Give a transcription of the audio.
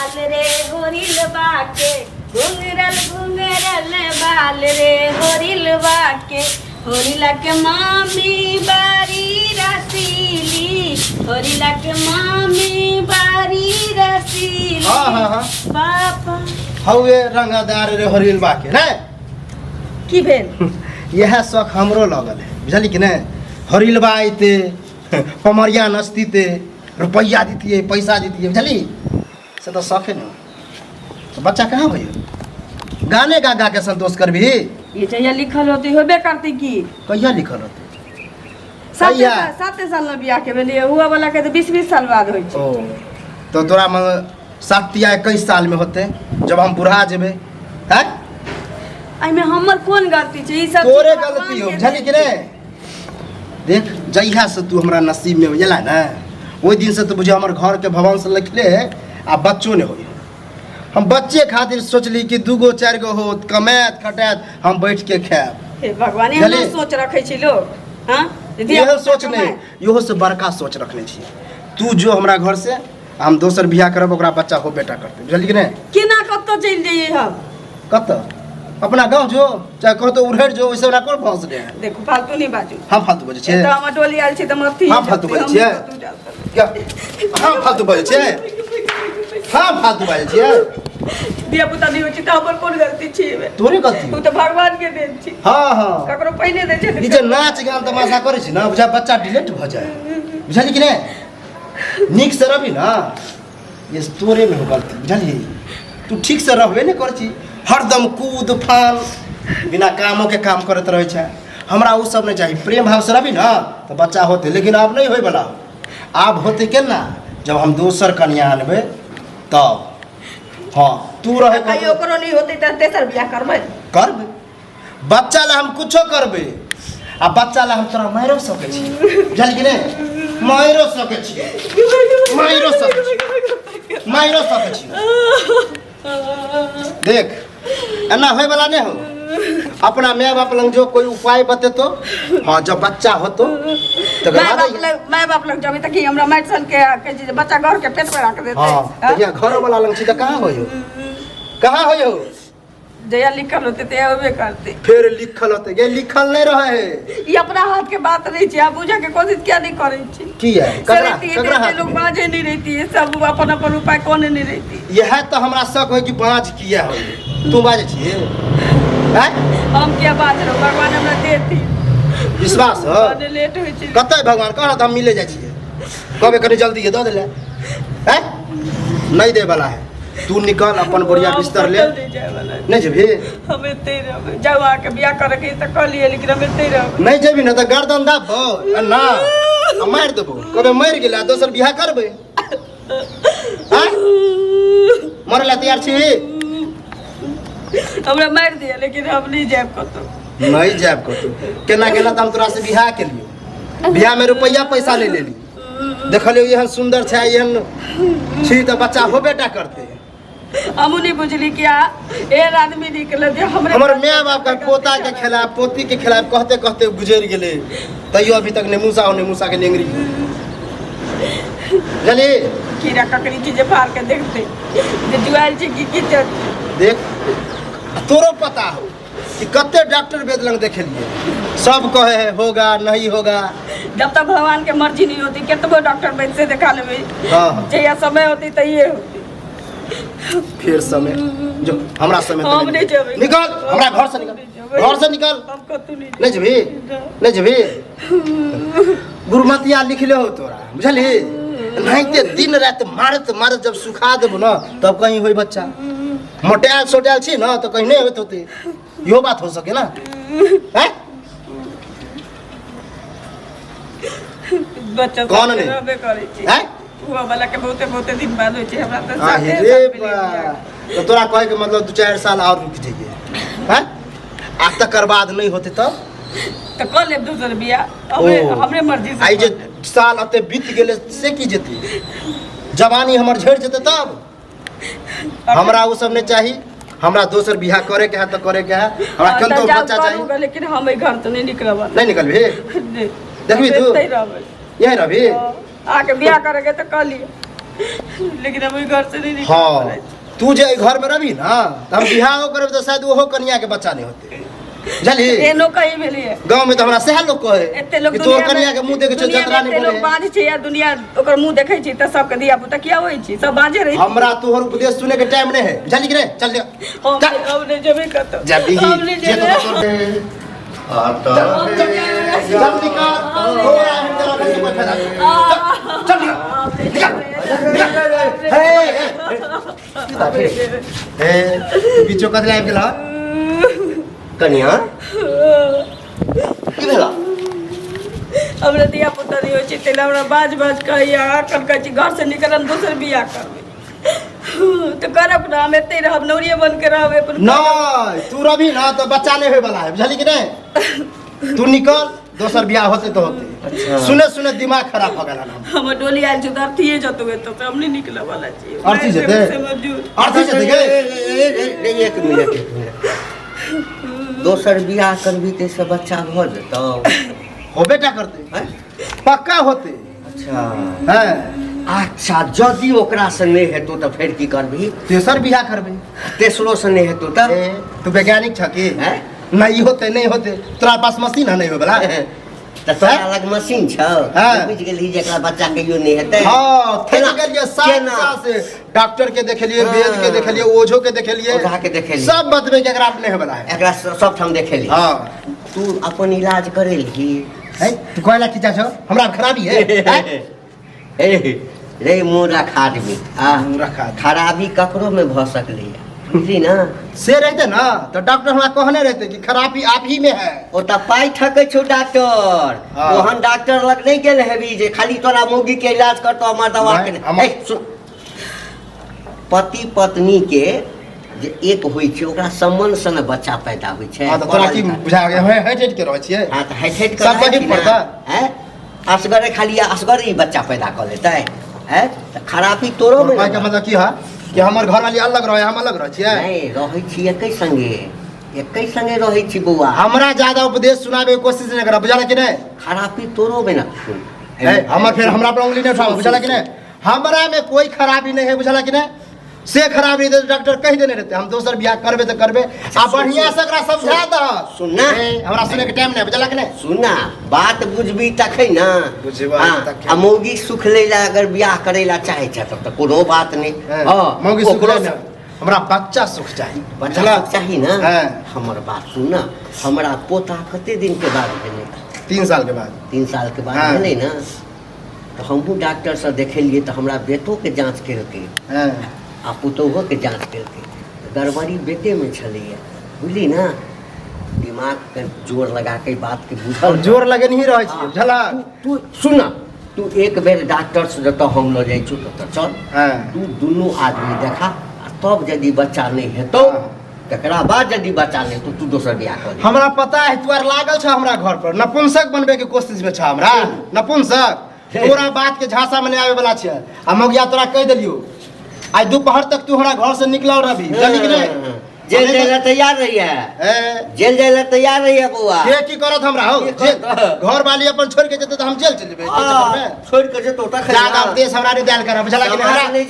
बाल रे होरिल बाके घुंगरल घुंगरल बाल रे होरिल बाके होरिला के मामी बारी रसीली होरिला के मामी बारी रसीली हाँ पापा हवे रंगदार रे होरिल बाके रे की भेल यह शौक हमरो लगल है बुझली कि नहीं हरिलबा आते पमरिया नचतीते रुपया दीतिए पैसा दीतिए बुझली से तो शौक है ना तो बच्चा कहाँ भैया गाने गा गा के संतोष कर भी ये चाहिए लिखल होती होबे करती की कहिया लिखल होते 7 साल में बियाह के भेलिए हुआ वाला के तो 20 साल बाद होइ छै ओ तो तोरा में 7 या 21 साल में होते जब हम बुढ़ा जेबे हैं आई में हमर कोन गलती छै ई सब तोरे गलती हो बुझली कि नहीं देख जहिया से तू हमरा नसीब में गेला ना ओई दिन से तो बुझे हमर घर के भवन से लिखले आ बच्चों ने होई हम बच्चे खातिर सोचली कि 2 गो 4 गो हो कमात खटात हम बैठ के खाएब हे भगवान एहन सोच रखे छी लोग हां यह सोच नहीं इहो से बड़का सोच रखने छी तू जो हमरा घर से हम दोसर बियाह करब ओकरा बच्चा हो बेटा करते बुझली कि नहीं केना कत्तो चल जाइए हम कत अपना गांव जो चाहे कहो तो उड़हर जो वैसे हमरा कोन फंस रहे हैं देखो फालतू नहीं बाजू हम फालतू बजे छे तो हम डोली आल छी त मथी हम फालतू बजे छे क्या हम फालतू बजे छे हम फालतू बजे छे दिया पुता नहीं होची त हमर कोन गलती छी तोरे गलती तू तो भगवान के देन छी हां ककरो पहले दे छै ई जे नाच गान तमाशा करे छी ना बुझा बच्चा डिलेट भ जाए बुझली कि नहीं निक से रहबी ना ये तोरे में हो गलती बुझली तू ठीक से रहबे नहीं कर छी हरदम कूद फान बिना कामों के काम करत रहे छै हमरा उ सब नहीं चाहिए प्रेम भाव से रहबी ना तो बच्चा होते लेकिन अब नहीं होय वाला अब होते केना जब हम दोसर कन्या आनबे तब हाँ तू रहे कहियो ओकरो नहीं होते त तेसर बियाह करबै करबे बच्चा ला हम कुछो करबे आ बच्चा ला हम तोरा मारो सके छी बुझल कि नहीं मारो सके छी मारो सके छी देख एना होय वाला नहीं हो अपना माय बाप लंग जो कोई उपाय बतेतो हाँ जब बच्चा होतो तो माय बाप लग जब तक हमरा माइट सन के बच्चा घर के पेट में रख देते हां तो घर वाला लंग छी त कहां होयो कहां होयो जया लिखल होते ते होबे करते फिर लिखल होते ये लिखल नहीं रहे ई अपना हाथ के बात नहीं छै आप बुझा के कोशिश क्या नहीं करे छी की है ककरा हाथ लोग बाजे नहीं रहती है सब अपन अपन उपाय कोने नहीं रहती यह तो हमरा शक हो कि बाज किया हो तू बाजे छी हैं हम क्या बाज रहो भगवान हमरा देती विश्वास हो लेट होई छै कतै भगवान कहत हम मिले जाय छिए कबे कनी जल्दी दे देले हैं नहीं दे वाला है तू निकल अपन बढ़िया बिस्तर ले नहीं जेबी हम एते रहब जवा के बियाह करे के त कर लिए लेकिन हम एते रहब नहीं जेबी ना त गर्दन दाबो ना मार देबो कबे मर गेला दोसर बियाह करबे हैं मरला तैयार छी हमरा मार दिया लेकिन हम नहीं जाब कतो नहीं जाब कतो केना केना त हम तोरा से बियाह के लियो बियाह में रुपया पैसा ले लेली देखलियो यहन सुंदर छै यहन छी त बच्चा हो बेटा करते हम नहीं बुझली क्या एक आदमी निकल जे हमर माय बाप का पोता के खिलाफ पोती के खिलाफ कहते कहते गुजर गेले तैयो अभी तक नेमूसा के नेंगरी जली कीड़ा ककड़ी चीज फाड़ के देखते जे जुआल छै की देख तोरो पता हो कि कते डॉक्टर वेद लंग देखेलिए सब कहे है होगा नहीं होगा जब तक भगवान के मर्जी नहीं होती केतबो डॉक्टर वैद से दिखा लेबे हां जहिया समय होती तइए होती फिर समय जो हमरा समय हम नहीं जेबे निकल हमरा घर से निकल हम कतु नहीं नहीं जेबी गुरुमतिया लिखले हो तोरा बुझली नहीं ते दिन रात मारत जब सुखा देबो ना तब कहीं होई बच्चा मोटाल सोटाल छी ना तो कहीं नहीं होत होते यो बात हो सके ना हैं बच्चा कौन नहीं रहबे करे छी हैं हुआ वाला के बहुते दिन बाद होय छै हमरा त हां रे तो तोरा कहे के मतलब 2-4 साल और रुक जाइए हैं आ तकर बाद नहीं होते तब तो कर ले दूसर बियाह हमरे मर्जी से आई जे साल अते बीत गेले से की जेती जवानी हमर झड़ जेते तब हमरा वो सब नहीं चाहिए हमरा दोसर बियाह करे के है तो करे के है हमरा कन तो बच्चा चाहिए लेकिन हम ए घर तो नहीं निकलबा नहीं निकलबे देखबी तू यही रहबी आके बियाह करेगे तो कर लिए लेकिन हम ई घर से नहीं निकल हाँ तू जे घर में रही ना तो हम बिहार करब तो शायद ओहो कन्या के बच्चा नहीं होते बुझली एनो कहीं भेलिए गांव में तो हमरा सह लोग कहे एते लोग कि तोर कन्या के मुंह देखे जतरा नहीं लोग बोले बाज छै या दुनिया ओकर मुंह देखै छै त सबके दिया पुता किया होई छै सब बाजे रही हमरा तोहर उपदेश सुने के टाइम नहीं है बुझली कि नहीं चल जा हम नहीं जेबे करत जब भी हम नहीं जे तो जेबे आता है जब निकाल हो रहा है तेरा कैसे बैठा चल निकाल ए बीचो कद लाइव गेला कन्या की भेला हमरा दिया पुता नहीं होई छै तेला हमरा बाज बाज कहैया कब कहै छी घर से निकलम दोसर बियाह करबै तो करब ना हम एते रहब नौरिये बन के रहब अपन नहीं तू रभी ना तो बच्चा नहीं होए वाला है बुझली कि नहीं तू निकल दोसर बियाह होते तो होते अच्छा। सुने सुने दिमाग खराब हो गया हम डोली आइल छ अर्थीए जतबे तो हम नहीं निकले वाला छी अर्थी जते अर्थी जते गे एक मिनट दोसर बियाह करबी ते से बच्चा भ जेतौ हो बेटा करते हैं? पक्का होते अच्छा हैं अच्छा जदि ओकरा से नहीं हेतौ तो फिर की करबी तेसर बियाह करबे तेसरो से नहीं हेतौ तब तू वैज्ञानिक छ की हैं? नहीं होते नहीं होते तोरा पास मशीन है नहीं हो वाला त तोरा लग मशीन छौ हाँ। बुझ गेली जेकरा बच्चा कहियो नहीं हेतै हां थक केना- गेलिए साथ केना? से डॉक्टर के देखलिए हाँ। वेद के देखलिए ओझो के देखलिए ओझा के देखलिए। सब बतबे कि एकरा नहीं हो वाला है एकरा सब ठाम देखेली हां तू अपन इलाज करेलही है तू कहला की चाचो हमरा खराबी है हैं? रे मुँह रखा आदमी मुँह रखा आदमी। खराबी ककरो में भ सकलै बुझली ना से रहते ना तो डॉक्टर हमरा कहने रहते कि खराबी आप ही में है ओ त पाई ठकै छौ डॉक्टर हाँ। ओहन डॉक्टर लग नहीं गेल हेबी जे खाली तोरा मुर्गी के इलाज करतो हमर दवा के नहीं, नहीं। ए, सुन पति पत्नी के जे एक होइ छै ओकरा सम्बन्ध से न बच्चा पैदा होइ छै हां तो तोरा की बुझा गया है हट के रहै छियै हां त हेठ सब बहिन पड़ता। हैं असगरे खाली असगरे ही बच्चा पैदा कर लेतै हैं त खराबी तोरो में भाई का मतलब की है कि हमर घर वाली अलग रहे हम अलग रह छियै नहीं रहै छी एकै संगे रहै छी बौआ हमरा ज्यादा उपदेश सुनाबे के कोशिश नहीं करा बुझला कि नहीं खराबी तोरो में न सुन हमर फिर हमरा पर उंगली नहीं उठाओ बुझला कि नहीं हमरा में कोई खराबी नहीं है बुझला कि नहीं से खराबी तो डॉक्टर कह देने रहते हम दोसर बियाह करबे तो करबे आ बढ़िया से एकरा समझा द सुनना हमरा सुने के टाइम नहीं बुझला कि नहीं सुनना बात बुझबी तखै ना बुझबा तखै। आ मौगी सुख लैला अगर बियाह करैला चाहे छ तब त कोनो बात नहीं हां मौगी सुख लेना हमरा बच्चा सुख चाहिए बच्चा सुख चाही ना हां हमर बात सुन ना हमरा पोता कते दिन के बाद भेलै 3 साल के बाद 3 साल के बाद हाँ। भेलै ना तो हमहूँ डॉक्टर से देखेलिए तो हमरा बेटो के जांच केलकै हां आ पुतौहो के जांच केलकै गड़बड़ी बेटे में छलैया बुझली ना दिमाग के जोर लगा के बात के बुझल अब जोर लगे नहीं रहे छियै बुझला तू सुन ना तू एक बेर डॉक्टर से जतऽ हम लऽ जाइ छी ततऽ चल हां तू दुनू आदमी देखा आ तब यदि बच्चा नहीं हेतौ तकरा बाद यदि बच्चा नहीं तो तू दोसर बियाह कर ले। हमरा पता है तू आर लागल छ हमरा घर पर नपुंसक बनबे के कोशिश में छ हमरा नपुंसक तोरा बात के झांसा में नहीं आवे वाला छै आ मौगिया तोरा कह देलियो आज दोपहर तक तू हमरा घर से निकलल रहबी जल्दी कि नहीं जेल जाए ला तैयार रही है जेल जाए ला तैयार रही है बउआ के की करत हमरा हो घर वाली अपन छोड़ के जेते तो हम जेल चल जेबै छोड़ के जेतो तखन ज्यादा उपदेश हमरा नहीं देल कर बुझला कि नहीं हमरा नहीं